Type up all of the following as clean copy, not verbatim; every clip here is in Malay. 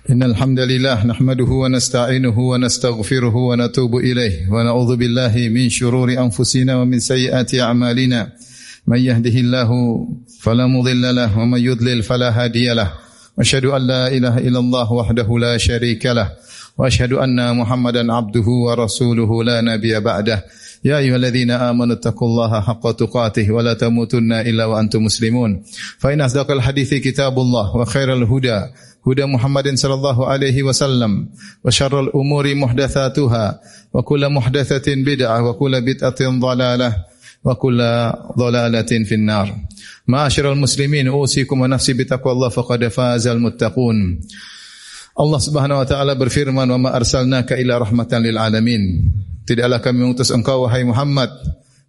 Innal hamdalillah nahmaduhu wa nasta'inuhu wa nastaghfiruhu wa natubu ilayh wa na'udzu billahi min shururi anfusina wa min sayyiati a'malina. Man yahdihillahu fala mudilla lahu wa man yudlil fala hadiyalah. Asyhadu an la ilaha illallah wahdahu la syarika lah wa asyhadu anna Muhammadan abduhu wa rasuluhu la nabiyya ba'dah. Ya ayyuhalladzina amanu taqullaha haqqa tuqatih wa la tamutunna illa wa antum muslimun. Fa in asdaqal hadithi kitabullah wa khairal huda huda Muhammadin sallallahu alaihi wasallam wa syarrul umuri muhdatsatuha wa kullu muhdatsatin bid'ah wa kullu bid'atin dhalalah wa kullu dhalalatin finnar. Ma'asyiral muslimin, usikum wa nafsi bitaqwallah faqad fazal muttaqun. Allah Subhanahu wa taala berfirman, "Wa ma arsalnaka illa rahmatan lil alamin." Tidaklah kami mengutus engkau wahai Muhammad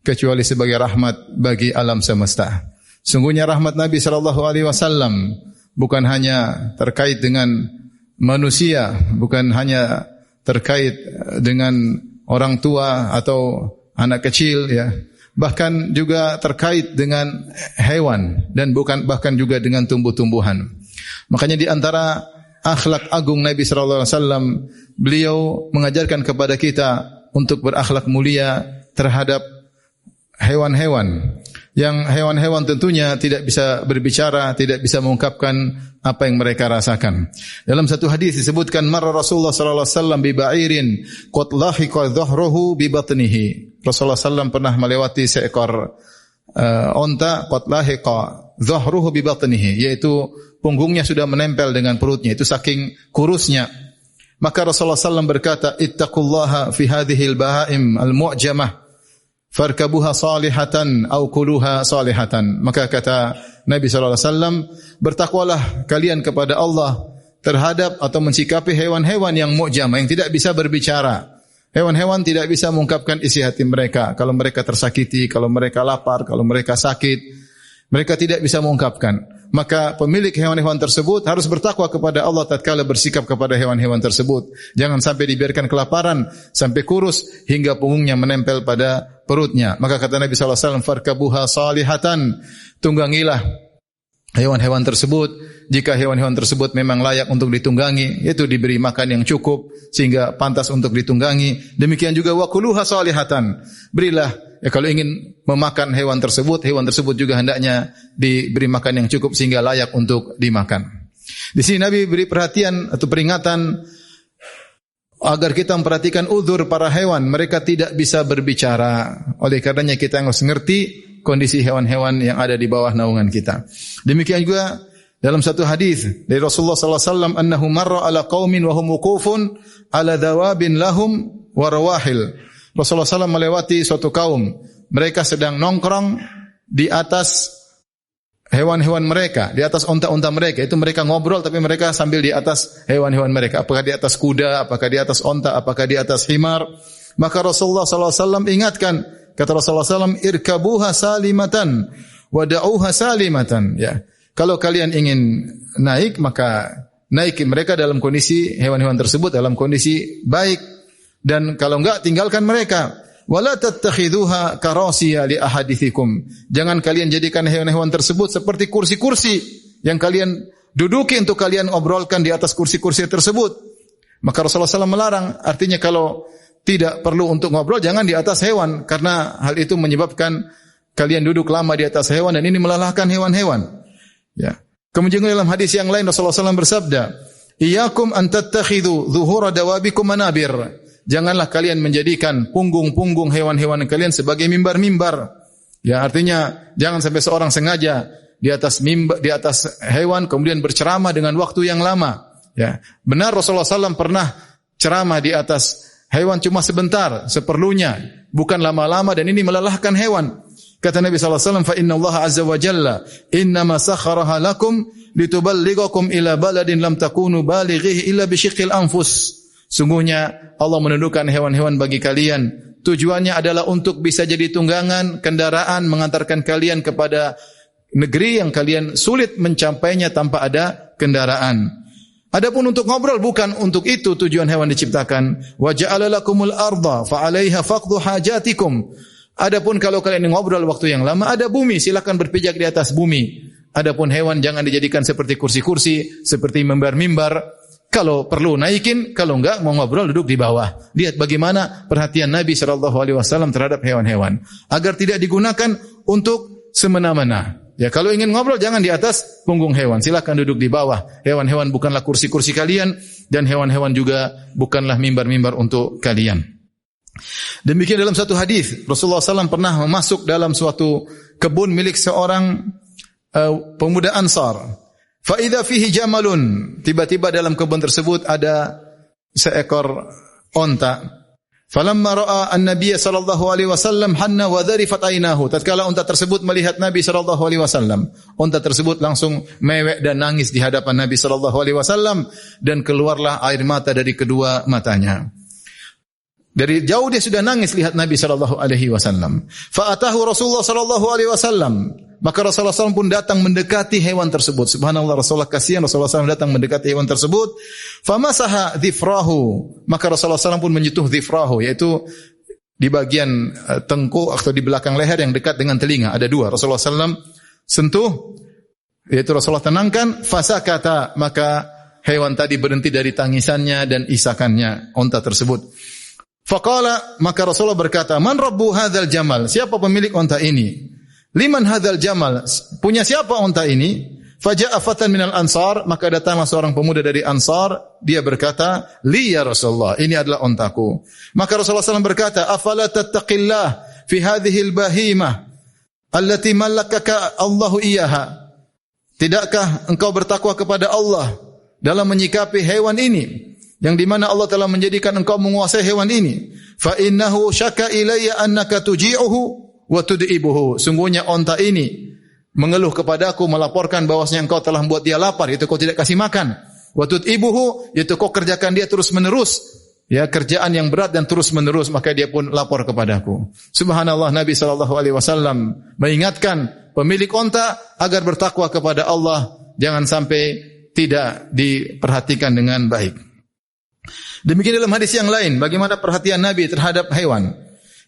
kecuali sebagai rahmat bagi alam semesta. Sungguhnya rahmat Nabi sallallahu alaihi wasallam bukan hanya terkait dengan manusia, bukan hanya terkait dengan orang tua atau anak kecil ya, bahkan juga terkait dengan hewan dan bahkan juga dengan tumbuh-tumbuhan. Makanya di antara akhlak agung Nabi sallallahu alaihi wasallam, beliau mengajarkan kepada kita untuk berakhlak mulia terhadap hewan-hewan. Yang hewan-hewan tentunya tidak bisa berbicara, tidak bisa mengungkapkan apa yang mereka rasakan. Dalam satu hadis disebutkan, marra Rasulullah sallallahu alaihi wasallam bi ba'irin qad lahiqa dhahruhu bi batnihi. Rasulullah sallallahu pernah melewati seekor onta qad lahiqa dhahruhu bi batnihi, yaitu punggungnya sudah menempel dengan perutnya, itu saking kurusnya. Maka Rasulullah sallallahu berkata, ittaqullaha fi hadhil bahaim al-mu'jamah farkabuha salihatan aw kuluha salihatan. Maka kata Nabi sallallahu alaihi wasallam, bertakwalah kalian kepada Allah terhadap atau mensikapi hewan-hewan yang mu'jamah, yang tidak bisa berbicara. Hewan-hewan tidak bisa mengungkapkan isi hati mereka. Kalau mereka tersakiti, kalau mereka lapar, kalau mereka sakit, mereka tidak bisa mengungkapkan. Maka pemilik hewan-hewan tersebut harus bertakwa kepada Allah tatkala bersikap kepada hewan-hewan tersebut. Jangan sampai dibiarkan kelaparan sampai kurus hingga punggungnya menempel pada perutnya. Maka kata Nabi sallallahu alaihi wasallam, farkabuha salihatan, tunggangilah hewan-hewan tersebut jika hewan-hewan tersebut memang layak untuk ditunggangi, yaitu diberi makan yang cukup sehingga pantas untuk ditunggangi. Demikian juga wakuluha salihatan, berilah kalau ingin memakan hewan tersebut juga hendaknya diberi makan yang cukup sehingga layak untuk dimakan. Di sini Nabi beri perhatian atau peringatan agar kita memperhatikan uzur para hewan, mereka tidak bisa berbicara. Oleh karenanya kita harus mengerti kondisi hewan-hewan yang ada di bawah naungan kita. Demikian juga dalam satu hadis dari Rasulullah sallallahu alaihi wasallam, annahu marra ala qaumin wa hum wuqufun ala dawabin lahum wa rawahil. Rasulullah SAW melewati suatu kaum, mereka sedang nongkrong di atas hewan-hewan mereka, di atas unta-unta mereka. Itu mereka ngobrol tapi mereka sambil di atas hewan-hewan mereka. Apakah di atas kuda, apakah di atas unta, apakah di atas himar. Maka Rasulullah SAW ingatkan, kata Rasulullah SAW, irkabuha salimatan wada'uha salimatan. Ya, kalau kalian ingin naik, maka naiki mereka dalam kondisi hewan-hewan tersebut dalam kondisi baik. Dan kalau enggak, tinggalkan mereka. Wala tattakhiduha karasiya li ahadithikum. Jangan kalian jadikan hewan-hewan tersebut seperti kursi-kursi yang kalian duduki untuk kalian obrolkan di atas kursi-kursi tersebut. Maka Rasulullah SAW melarang, artinya kalau tidak perlu untuk ngobrol, jangan di atas hewan, karena hal itu menyebabkan kalian duduk lama di atas hewan dan ini melelahkan hewan-hewan. Ya. Kemudian dalam hadis yang lain Rasulullah SAW bersabda, "Iyyakum an tattakhidhu dhuhura dawabikum manabir." Janganlah kalian menjadikan punggung-punggung hewan-hewan kalian sebagai mimbar-mimbar. Ya, artinya jangan sampai seorang sengaja di atas mimbar, di atas hewan kemudian berceramah dengan waktu yang lama. Ya, benar Rasulullah SAW pernah ceramah di atas hewan cuma sebentar, seperlunya, bukan lama-lama, dan ini melelahkan hewan. Kata Nabi SAW, fa inna Allah azza wa jalla innama sakharaha lakum lituballighakum ila baladin lam takunu balighihi illa bisyiqqil anfus. Sungguhnya Allah menundukkan hewan-hewan bagi kalian. Tujuannya adalah untuk bisa jadi tunggangan, kendaraan, mengantarkan kalian kepada negeri yang kalian sulit mencapainya tanpa ada kendaraan. Adapun untuk ngobrol, bukan untuk itu tujuan hewan diciptakan. Wa ja'ala lakumul arda fa 'alaiha faqdu hajatikum. Adapun kalau kalian ngobrol waktu yang lama, ada bumi, silakan berpijak di atas bumi. Adapun hewan jangan dijadikan seperti kursi-kursi, seperti mimbar-mimbar. Kalau perlu naikin, kalau enggak mau ngobrol duduk di bawah. Lihat bagaimana perhatian Nabi SAW terhadap hewan-hewan. Agar tidak digunakan untuk semena-mena. Ya, kalau ingin ngobrol jangan di atas punggung hewan. Silakan duduk di bawah. Hewan-hewan bukanlah kursi-kursi kalian dan hewan-hewan juga bukanlah mimbar-mimbar untuk kalian. Demikian dalam satu hadis Rasulullah SAW pernah masuk dalam suatu kebun milik seorang pemuda Ansar. Fa idza fihi jamalun, tiba-tiba dalam kebun tersebut ada seekor onta. Falamma ra'a an-nabiy sallallahu alaihi wasallam hanna wa dharifat aynahu. Tatkala onta tersebut melihat Nabi sallallahu alaihi wasallam, onta tersebut langsung mewek dan nangis di hadapan Nabi sallallahu alaihi wasallam dan keluarlah air mata dari kedua matanya. Dari jauh dia sudah nangis lihat Nabi sallallahu alaihi wasallam. Fa atahu Rasulullah sallallahu alaihi wasallam. Maka Rasulullah SAW pun datang mendekati hewan tersebut. Subhanallah, Rasulullah kasihan, Rasulullah SAW datang mendekati hewan tersebut. Famasaha dhifrahu. Maka Rasulullah SAW pun menyentuh dhifrahu, yaitu di bagian tengkuk atau di belakang leher yang dekat dengan telinga. Ada dua. Rasulullah SAW sentuh, yaitu Rasulullah tenangkan. Fasakata, maka hewan tadi berhenti dari tangisannya dan isakannya, onta tersebut. Faqala, maka Rasulullah berkata, Man rabbu hadzal jamal? Siapa pemilik onta ini? Liman hadzal jamal? Punya siapa onta ini? Faja'a fatan minal ansar, maka datanglah seorang pemuda dari Ansar, dia berkata, "Li ya Rasulullah, ini adalah ontaku." Maka Rasulullah SAW berkata, "Afala tattaqillah fi hadhihi al-bahimah allati malakaka Allahu iyyaha?" Tidakkah engkau bertakwa kepada Allah dalam menyikapi hewan ini yang di mana Allah telah menjadikan engkau menguasai hewan ini? Fa innahu syaka ilayya annaka tuji'uhu wa tud'ibuhu. Sungguhnya onta ini mengeluh kepadaku, melaporkan bahwasanya engkau telah membuat dia lapar, itu kau tidak kasih makan. Wa tud'ibuhu, itu kau kerjakan dia terus-menerus, ya, kerjaan yang berat dan terus-menerus, maka dia pun lapor kepadaku. Subhanallah, Nabi sallallahu alaihi wasallam mengingatkan pemilik onta agar bertakwa kepada Allah, jangan sampai tidak diperhatikan dengan baik. Demikian dalam hadis yang lain, bagaimana perhatian Nabi terhadap hewan.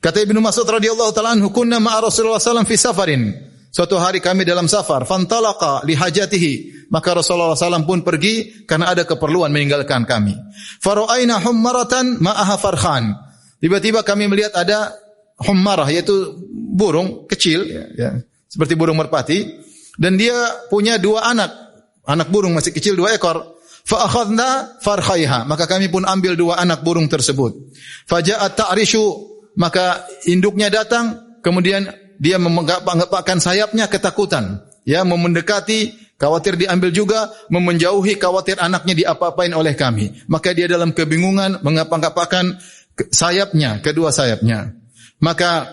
Kata Ibnu Mas'ud radhiyallahu ta'ala anhu, kunna ma'a Rasulullah sallallahu fi safarin. Suatu hari kami dalam safar, fantalaqa li hajatihi, maka Rasulullah sallallahu pun pergi karena ada keperluan meninggalkan kami. Fara'aina hummaratan ma'aha farkhan. Tiba-tiba kami melihat ada hummarah, yaitu burung kecil, ya, seperti burung merpati, dan dia punya dua anak burung masih kecil, 2 ekor. Fa akhadna farkhaiha, maka kami pun ambil 2 anak burung tersebut. Faja'at ta'rishu, maka induknya datang, kemudian dia mengepakkan sayapnya ketakutan, ya, mendekati, khawatir diambil juga, menjauhi, khawatir anaknya diapa-apain oleh kami. Maka dia dalam kebingungan mengepak-ngepakkan sayapnya, kedua sayapnya. Maka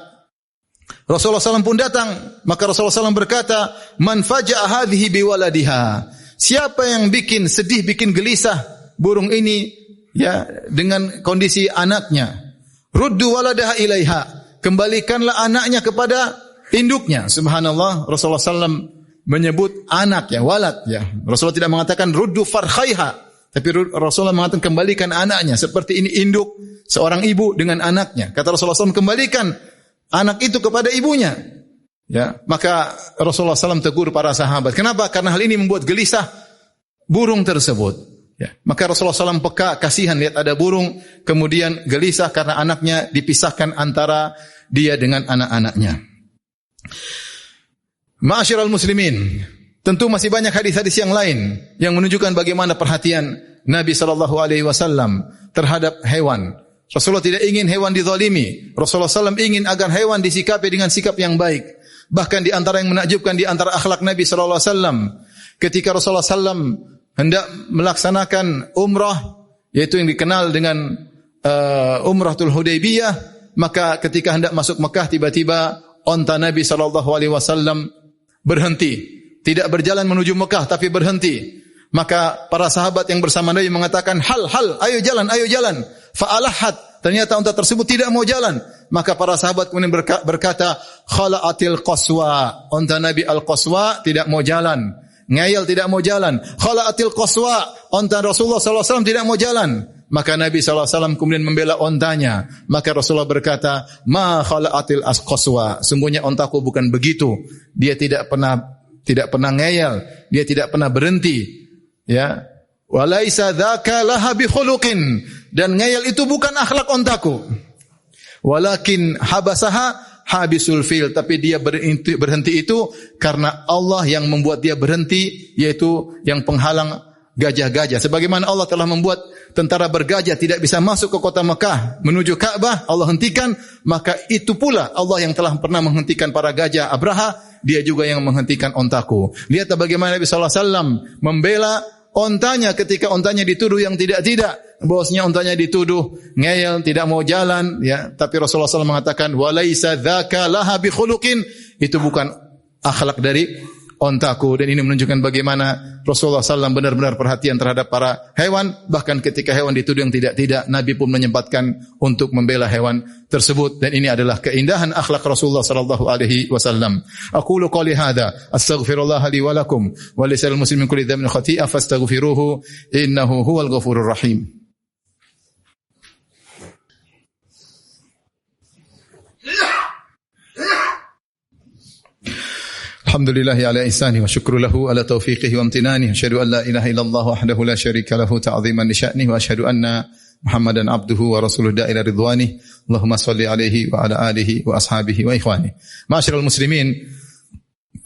Rasulullah SAW pun datang, maka Rasulullah SAW berkata, Man faja'a hadhihi biwaladiha. Siapa yang bikin sedih, bikin gelisah burung ini, ya, dengan kondisi anaknya. Ruddu waladaha ilaiha, kembalikanlah anaknya kepada induknya. Subhanallah, Rasulullah SAW menyebut anak, ya, walad, ya. Rasulullah tidak mengatakan ruddu farkhaiha, tapi Rasulullah mengatakan kembalikan anaknya. Seperti ini induk seorang ibu dengan anaknya. Kata Rasulullah SAW, kembalikan anak itu kepada ibunya. Ya, maka Rasulullah SAW tegur para sahabat. Kenapa? Karena hal ini membuat gelisah burung tersebut. Ya, maka Rasulullah SAW peka, kasihan lihat ada burung, kemudian gelisah karena anaknya dipisahkan antara dia dengan anak-anaknya. Ma'asyiral muslimin, tentu masih banyak hadis-hadis yang lain yang menunjukkan bagaimana perhatian Nabi SAW terhadap hewan. Rasulullah tidak ingin hewan dizalimi. Rasulullah SAW ingin agar hewan disikapi dengan sikap yang baik. Bahkan di antara yang menakjubkan di antara akhlak Nabi SAW, ketika Rasulullah SAW hendak melaksanakan umrah, yaitu yang dikenal dengan Umratul Hudaybiyah, maka ketika hendak masuk Mekah, tiba-tiba onta Nabi SAW berhenti, tidak berjalan menuju Mekah, tapi berhenti. Maka para sahabat yang bersama Nabi mengatakan, hal, ayo jalan. Fa'alahat, ternyata onta tersebut tidak mau jalan. Maka para sahabat kemudian berkata, khala'atil qaswa, onta Nabi al-qaswa tidak mau jalan. Ngayal tidak mau jalan. Khala'atil qaswa, onta Rasulullah SAW tidak mau jalan. Maka Nabi SAW kemudian membela ontanya. Maka Rasulullah berkata, ma khala'atil qaswa, sungguhnya ontaku bukan begitu. Dia tidak pernah ngayal, dia tidak pernah berhenti, ya, Walaisa dzaka laha bi khuluqin, dan ngeyel itu bukan akhlak ontaku. Walakin habasaha habisul fil, tapi dia berhenti itu karena Allah yang membuat dia berhenti, yaitu yang penghalang gajah-gajah. Sebagaimana Allah telah membuat tentara bergajah tidak bisa masuk ke kota Mekah menuju Ka'bah, Allah hentikan, maka itu pula Allah yang telah pernah menghentikan para gajah Abraha, dia juga yang menghentikan ontaku. Lihat bagaimana Nabi sallallahu alaihi wasallam membela ontanya ketika ontanya dituduh yang tidak-tidak. Bahwasanya ontanya dituduh ngeyel, tidak mau jalan, ya. Tapi Rasulullah SAW mengatakan, walaisa dzaka laha bi khuluqin, itu bukan akhlak dari ontaku. Dan ini menunjukkan bagaimana Rasulullah SAW benar-benar perhatian terhadap para hewan. Bahkan ketika hewan dituduh yang tidak-tidak, Nabi pun menyempatkan untuk membela hewan tersebut. Dan ini adalah keindahan akhlak Rasulullah SAW. Aqulu qali hadza, astaghfirullah li wa lakum wa lisal muslimin kulli dhanbin khati'ah fastaghfiruhu innahu huwal ghafurur rahim. Alhamdulillahi ala ihsani wa syukru lahu ala taufiqihi wa amtinani. Asyhadu an la ilaha illallah wahdahu la syarika lahu ta'ziman li sya'nihi wa asyhadu anna Muhammadan abduhu wa rasuluhu da'ila ridwani. Allahumma salli alaihi wa ala alihi wa ashabihi wa ikhwani. Ma'asyiral muslimin,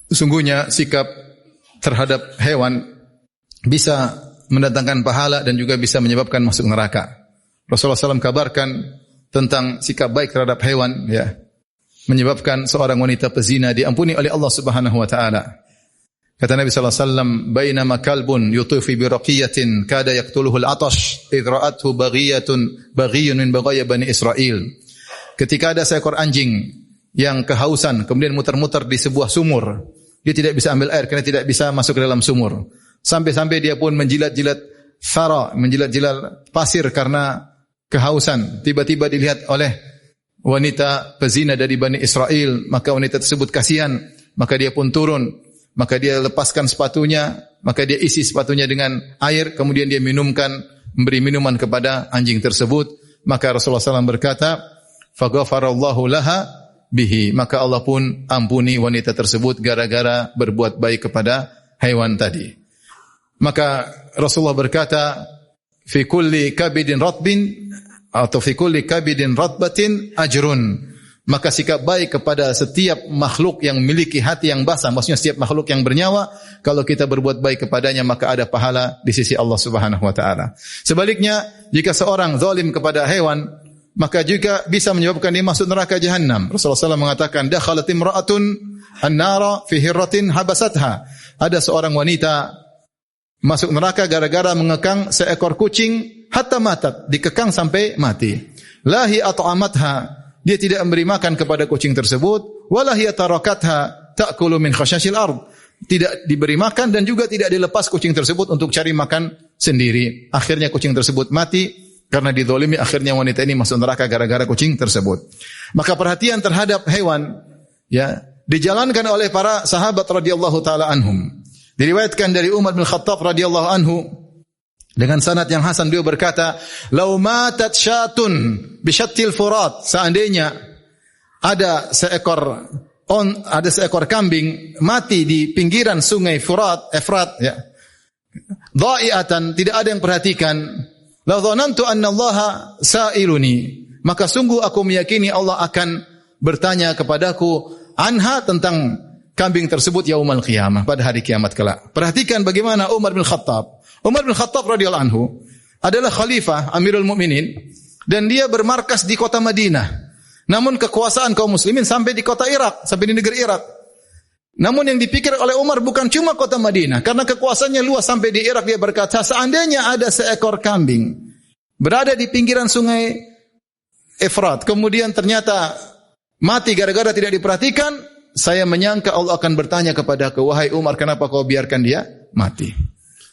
sungguhnya sikap terhadap hewan bisa mendatangkan pahala dan juga bisa menyebabkan masuk neraka. Rasulullah SAW kabarkan tentang sikap baik terhadap hewan, ya, menyebabkan seorang wanita pezina diampuni oleh Allah Subhanahu wa taala. Kata Nabi sallallahu alaihi wasallam, "Bainama kalbun yutufi bi raqiyatin kada yaqtuluhu al-atash, idh ra'athu baghiyun min baghaya Bani Israil." Ketika ada seekor anjing yang kehausan kemudian muter-muter di sebuah sumur, dia tidak bisa ambil air karena tidak bisa masuk ke dalam sumur. Sampai-sampai dia pun menjilat-jilat thara, menjilat-jilat pasir karena kehausan. Tiba-tiba dilihat oleh wanita pezina dari Bani Israel, maka wanita tersebut kasihan, maka dia pun turun, maka dia lepaskan sepatunya, maka dia isi sepatunya dengan air, kemudian dia memberi minuman kepada anjing tersebut. Maka Rasulullah SAW berkata, "Faghfarallahu laha bihi," maka Allah pun ampuni wanita tersebut gara-gara berbuat baik kepada hewan tadi. Maka Rasulullah berkata, "Fi kulli kabidin ratbin atau fi kulli kabidin ratbatin ajrun." Maka sikap baik kepada setiap makhluk yang memiliki hati yang basah, maksudnya setiap makhluk yang bernyawa, kalau kita berbuat baik kepadanya maka ada pahala di sisi Allah Subhanahu wa taala. Sebaliknya, jika seorang zalim kepada hewan, maka juga bisa menyebabkan dia masuk neraka jahanam. Rasulullah SAW mengatakan, "Dakhalat imra'atun an-nara fi hirratin habasatha." Ada seorang wanita masuk neraka gara-gara mengekang seekor kucing hatta matat, dikekang sampai mati. Lahi at'amatha, dia tidak memberi makan kepada kucing tersebut, walahi tarakatha ta'kulu min khashashil ard, tidak diberi makan dan juga tidak dilepas kucing tersebut untuk cari makan sendiri. Akhirnya kucing tersebut mati karena dizalimi, akhirnya wanita ini masuk neraka gara-gara kucing tersebut. Maka perhatian terhadap hewan, ya, dijalankan oleh para sahabat radhiyallahu taala anhum. Diriwayatkan dari Umar bin Khattab radhiyallahu anhu dengan sanad yang hasan, beliau berkata, "Lau matat syatun bi syattil furat," seandainya ada seekor kambing mati di pinggiran sungai Efrat, ya. Dha'iatan, tidak ada yang perhatikan. "La dhanantu anna Allah sa'iluni," maka sungguh aku meyakini Allah akan bertanya kepadaku anha, tentang kambing tersebut yaumal qiyamah, pada hari kiamat kelak. Perhatikan bagaimana Umar bin Khattab radhiyallahu anhu adalah khalifah Amirul Mukminin dan dia bermarkas di kota Madinah. Namun kekuasaan kaum muslimin sampai di kota Irak, sampai di negeri Irak. Namun yang dipikir oleh Umar bukan cuma kota Madinah, karena kekuasaannya luas sampai di Irak. Dia berkata, seandainya ada seekor kambing berada di pinggiran sungai Efrat, kemudian ternyata mati gara-gara tidak diperhatikan, saya menyangka Allah akan bertanya kepadaku, "Wahai Umar, kenapa kau biarkan dia mati?"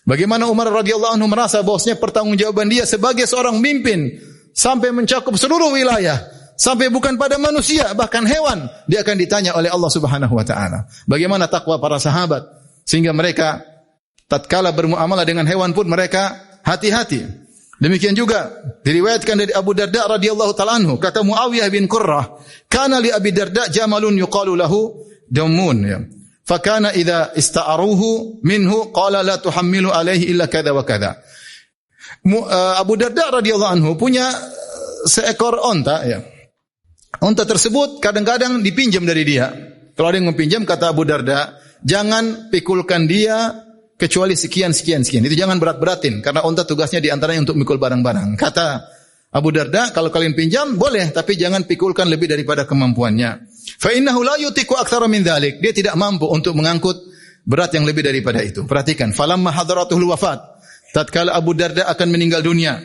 Bagaimana Umar radhiyallahu anhu merasa bahwasanya pertanggungjawaban dia sebagai seorang pemimpin sampai mencakup seluruh wilayah, sampai bukan pada manusia, bahkan hewan, dia akan ditanya oleh Allah Subhanahu wa taala. Bagaimana takwa para sahabat sehingga mereka tatkala bermuamalah dengan hewan pun mereka hati-hati. Demikian juga diriwayatkan dari Abu Darda radhiyallahu taala anhu, kata Muawiyah bin Qurrah, "Kana li Abi Darda jamalun yuqalu lahu Damun," ya. "Fakana idza ista'aruhu minhu qala la tuhammilu alaihi illa kadza wa kadza." Abu Darda radhiyallahu anhu punya seekor onta, ya. Onta tersebut kadang-kadang dipinjam dari dia. Kalau ada yang meminjam, kata Abu Darda, jangan pikulkan dia kecuali sekian. Itu jangan berat-beratin, karena onta tugasnya diantaranya untuk mikul barang-barang. Kata Abu Darda, kalau kalian pinjam boleh, tapi jangan pikulkan lebih daripada kemampuannya. Fa innahu la yutiqu aktsara min dzalik. Dia tidak mampu untuk mengangkut berat yang lebih daripada itu. Perhatikan, falamma hadaratuhul wafat, tatkala Abu Darda akan meninggal dunia,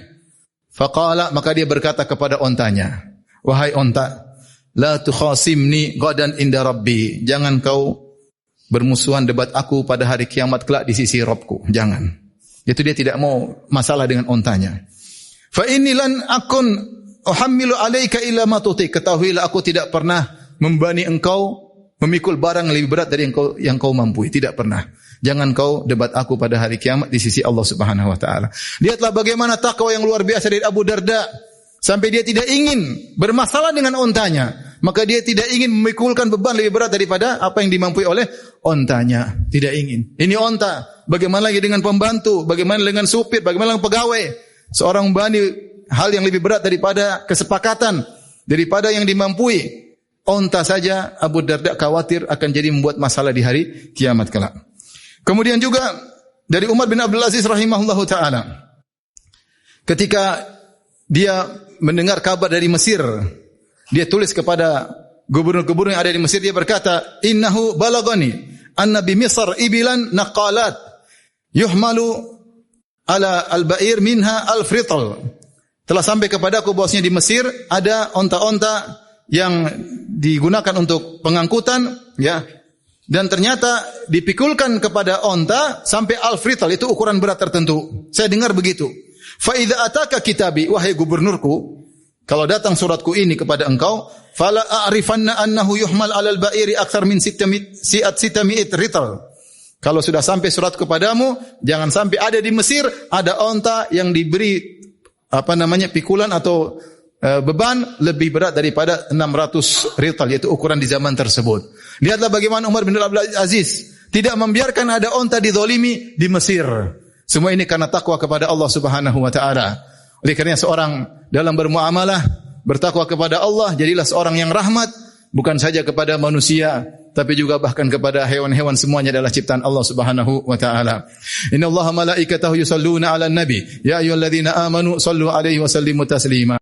faqala, maka dia berkata kepada ontanya, wahai onta, la tukhasimni ghadan inda rabbi. Jangan kau bermusuhan debat aku pada hari kiamat kelak di sisi Rabbku. Jangan. Itu dia tidak mau masalah dengan ontanya. Fa inni lan akun uhammilu alaika illa ma tuti. Ketahuilah aku tidak pernah membebani engkau memikul barang lebih berat dari yang kau mampu. Tidak pernah. Jangan kau debat aku pada hari kiamat di sisi Allah Subhanahu wa taala. Lihatlah bagaimana takwa yang luar biasa dari Abu Darda. Sampai dia tidak ingin bermasalah dengan ontanya. Maka dia tidak ingin memikulkan beban lebih berat daripada apa yang dimampui oleh ontanya. Tidak ingin. Ini onta. Bagaimana lagi dengan pembantu? Bagaimana dengan supir? Bagaimana dengan pegawai? Seorang membebani hal yang lebih berat daripada kesepakatan, daripada yang dimampui. Onta saja Abu Darda khawatir akan jadi membuat masalah di hari kiamat kelak. Kemudian juga dari Umar bin Abdul Aziz rahimahullahu taala, ketika dia mendengar kabar dari Mesir, dia tulis kepada gubernur-gubernur yang ada di Mesir, dia berkata, innahu balagani anna bi Misr ibilan naqalat yuhmalu ala al-ba'ir minha al-frital. Telah sampai kepadaku bahwasanya di Mesir ada onta-onta yang digunakan untuk pengangkutan, ya. Dan ternyata dipikulkan kepada onta sampai al-frital, itu ukuran berat tertentu. Saya dengar begitu. Fa idza ataka kitabi, wahai gubernurku, kalau datang suratku ini kepada engkau, fala a'rifanna annahu yuhmal 'alal ba'iri aktsar min 600 rital. Kalau sudah sampai surat kepadamu, jangan sampai ada di Mesir ada onta yang diberi pikulan atau beban lebih berat daripada 600 rital, yaitu ukuran di zaman tersebut. Lihatlah bagaimana Umar bin Abdul Aziz tidak membiarkan ada onta dizalimi di Mesir. Semua ini karena takwa kepada Allah Subhanahu wa taala. Oleh karena seorang dalam bermuamalah bertakwa kepada Allah, jadilah seorang yang rahmat bukan saja kepada manusia, tapi juga bahkan kepada hewan-hewan, semuanya adalah ciptaan Allah Subhanahu wa taala. Innallaha malaikatahu yusalluna 'alan nabi ya ayyuhalladzina amanu sallu 'alaihi wa sallimu taslima.